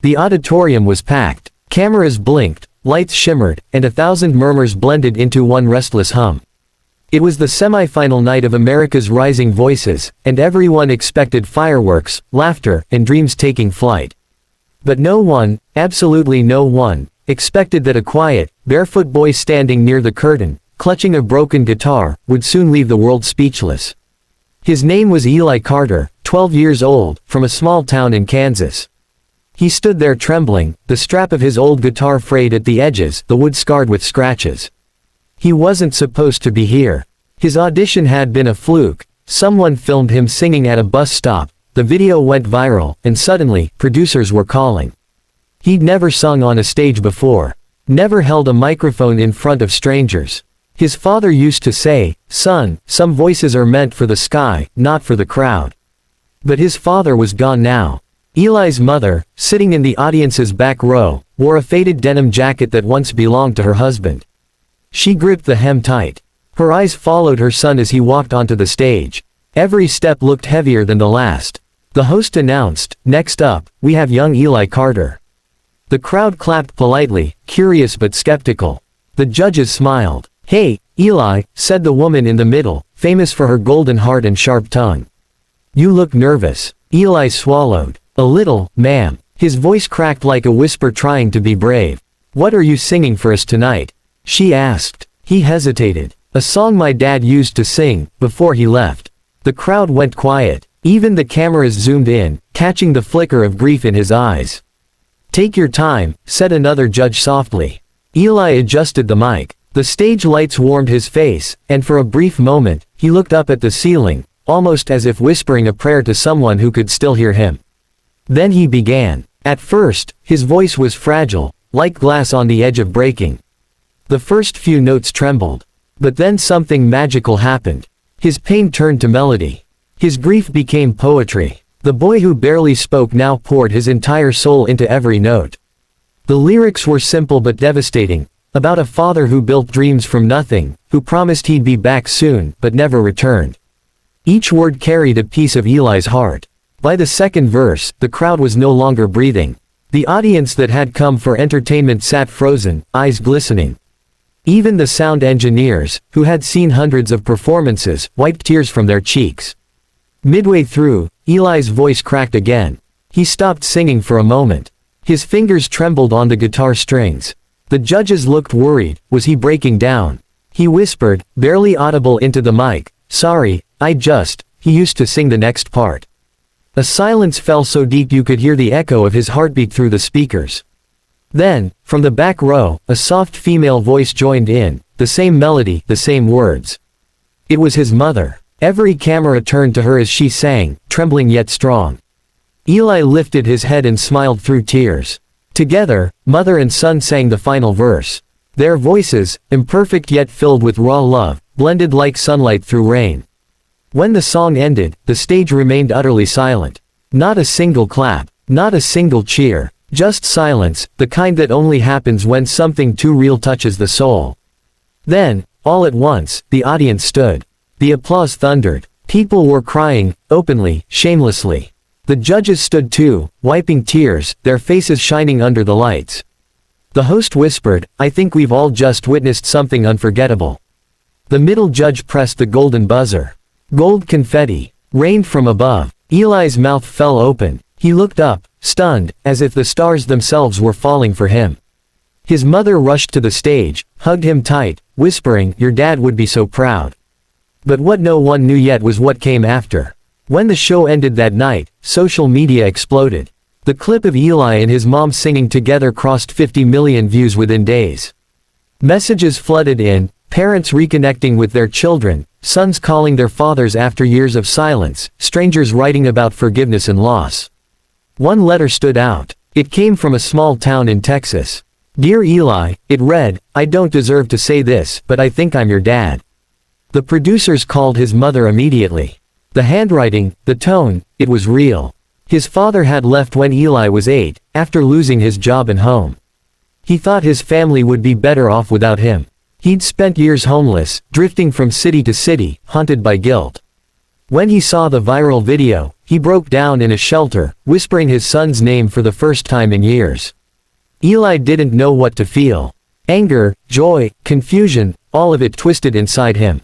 The auditorium was packed. Cameras blinked, lights shimmered, and 1,000 murmurs blended into one restless hum. It was the semi-final night of America's Rising Voices, and everyone expected fireworks, laughter, and dreams taking flight. But no one, absolutely no one, expected that a quiet, barefoot boy standing near the curtain, clutching a broken guitar, would soon leave the world speechless. His name was Eli Carter, 12 years old, from a small town in Kansas. He stood there trembling, the strap of his old guitar frayed at the edges, the wood scarred with scratches. He wasn't supposed to be here. His audition had been a fluke. Someone filmed him singing at a bus stop, the video went viral, and suddenly, producers were calling. He'd never sung on a stage before. Never held a microphone in front of strangers. His father used to say, "Son, some voices are meant for the sky, not for the crowd." But his father was gone now. Eli's mother, sitting in the audience's back row, wore a faded denim jacket that once belonged to her husband. She gripped the hem tight. Her eyes followed her son as he walked onto the stage. Every step looked heavier than the last. The host announced, "Next up, we have young Eli Carter." The crowd clapped politely, curious but skeptical. The judges smiled. "Hey, Eli," said the woman in the middle, famous for her golden heart and sharp tongue. "You look nervous." Eli swallowed. "A little, ma'am." His voice cracked like a whisper trying to be brave. "What are you singing for us tonight?" she asked. He hesitated. "A song my dad used to sing, before he left." The crowd went quiet. Even the cameras zoomed in, catching the flicker of grief in his eyes. "Take your time," said another judge softly. Eli adjusted the mic. The stage lights warmed his face, and for a brief moment, he looked up at the ceiling, almost as if whispering a prayer to someone who could still hear him. Then he began. At first, his voice was fragile, like glass on the edge of breaking. The first few notes trembled. But then something magical happened. His pain turned to melody. His grief became poetry. The boy who barely spoke now poured his entire soul into every note. The lyrics were simple but devastating, about a father who built dreams from nothing, who promised he'd be back soon, but never returned. Each word carried a piece of Eli's heart. By the second verse, the crowd was no longer breathing. The audience that had come for entertainment sat frozen, eyes glistening. Even the sound engineers, who had seen hundreds of performances, wiped tears from their cheeks. Midway through, Eli's voice cracked again. He stopped singing for a moment. His fingers trembled on the guitar strings. The judges looked worried. Was he breaking down? He whispered, barely audible into the mic, "Sorry, he used to sing the next part." A silence fell so deep you could hear the echo of his heartbeat through the speakers. Then, from the back row, a soft female voice joined in, the same melody, the same words. It was his mother. Every camera turned to her as she sang, trembling yet strong. Eli lifted his head and smiled through tears. Together, mother and son sang the final verse. Their voices, imperfect yet filled with raw love, blended like sunlight through rain. When the song ended, the stage remained utterly silent. Not a single clap, not a single cheer, just silence, the kind that only happens when something too real touches the soul. Then, all at once, the audience stood. The applause thundered. People were crying, openly, shamelessly. The judges stood too, wiping tears, their faces shining under the lights. The host whispered, "I think we've all just witnessed something unforgettable." The middle judge pressed the golden buzzer. Gold confetti rained from above. Eli's mouth fell open. He looked up, stunned, as if the stars themselves were falling for him. His mother rushed to the stage, hugged him tight, whispering, "Your dad would be so proud." But what no one knew yet was what came after. When the show ended that night, social media exploded. The clip of Eli and his mom singing together crossed 50 million views within days. Messages flooded in, parents reconnecting with their children, sons calling their fathers after years of silence, strangers writing about forgiveness and loss. One letter stood out. It came from a small town in Texas. "Dear Eli," it read, "I don't deserve to say this, but I think I'm your dad." The producers called his mother immediately. The handwriting, the tone, it was real. His father had left when Eli was 8, after losing his job and home. He thought his family would be better off without him. He'd spent years homeless, drifting from city to city, haunted by guilt. When he saw the viral video, he broke down in a shelter, whispering his son's name for the first time in years. Eli didn't know what to feel. Anger, joy, confusion, all of it twisted inside him.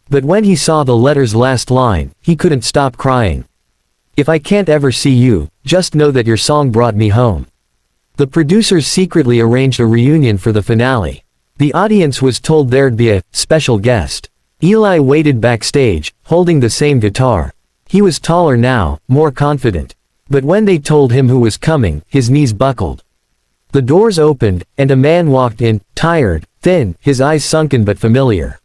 But when he saw the letter's last line, he couldn't stop crying. If I can't ever see you, just know that your song brought me home. The producers secretly arranged a reunion for the finale. The audience was told there'd be a special guest. Eli waited backstage, holding the same guitar. He was taller now, more confident. But when they told him who was coming, his knees buckled. The doors opened, and a man walked in, tired, thin, his eyes sunken but familiar.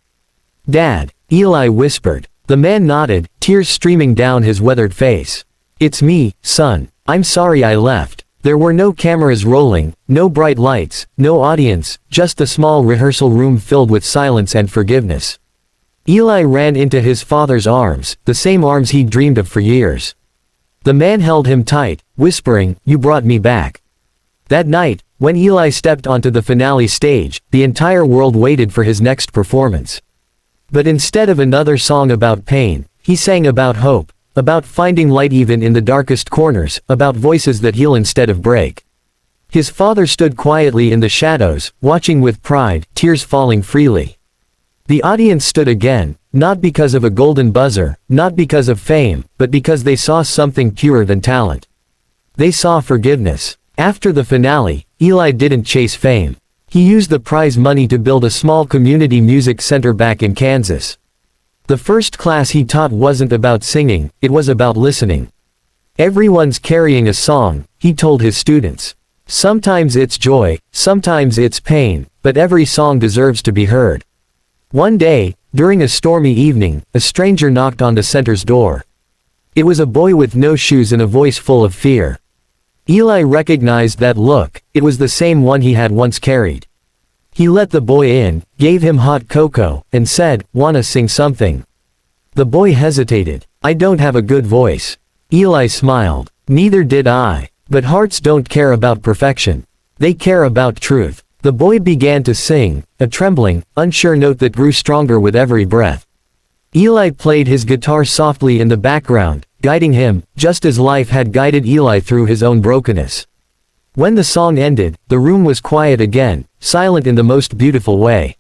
"Dad," Eli whispered. The man nodded, tears streaming down his weathered face. "It's me, son. I'm sorry I left." There were no cameras rolling, no bright lights, no audience, just a small rehearsal room filled with silence and forgiveness. Eli ran into his father's arms, the same arms he'd dreamed of for years. The man held him tight, whispering, "You brought me back." That night, when Eli stepped onto the finale stage, the entire world waited for his next performance. But instead of another song about pain, he sang about hope, about finding light even in the darkest corners, about voices that heal instead of break. His father stood quietly in the shadows, watching with pride, tears falling freely. The audience stood again, not because of a golden buzzer, not because of fame, but because they saw something purer than talent. They saw forgiveness. After the finale, Eli didn't chase fame. He used the prize money to build a small community music center back in Kansas. The first class he taught wasn't about singing, it was about listening. Everyone's carrying a song, he told his students. Sometimes it's joy, sometimes it's pain, but every song deserves to be heard. One day, during a stormy evening, a stranger knocked on the center's door. It was a boy with no shoes and a voice full of fear. Eli recognized that look, it was the same one he had once carried. He let the boy in, gave him hot cocoa, and said, "Wanna sing something?" The boy hesitated. "I don't have a good voice." Eli smiled. "Neither did I. But hearts don't care about perfection. They care about truth." The boy began to sing, a trembling, unsure note that grew stronger with every breath. Eli played his guitar softly in the background, guiding him, just as life had guided Eli through his own brokenness. When the song ended, the room was quiet again, silent in the most beautiful way.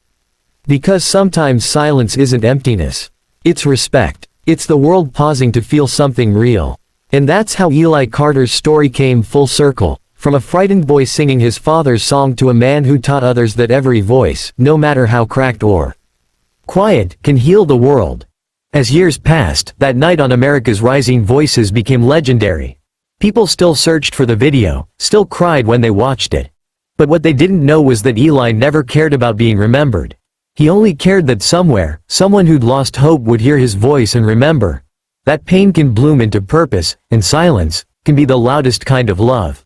Because sometimes silence isn't emptiness. It's respect. It's the world pausing to feel something real. And that's how Eli Carter's story came full circle, from a frightened boy singing his father's song to a man who taught others that every voice, no matter how cracked or quiet, can heal the world. As years passed, that night on America's Rising Voices became legendary. People still searched for the video, still cried when they watched it. But what they didn't know was that Eli never cared about being remembered. He only cared that somewhere, someone who'd lost hope would hear his voice and remember. That pain can bloom into purpose, and silence can be the loudest kind of love.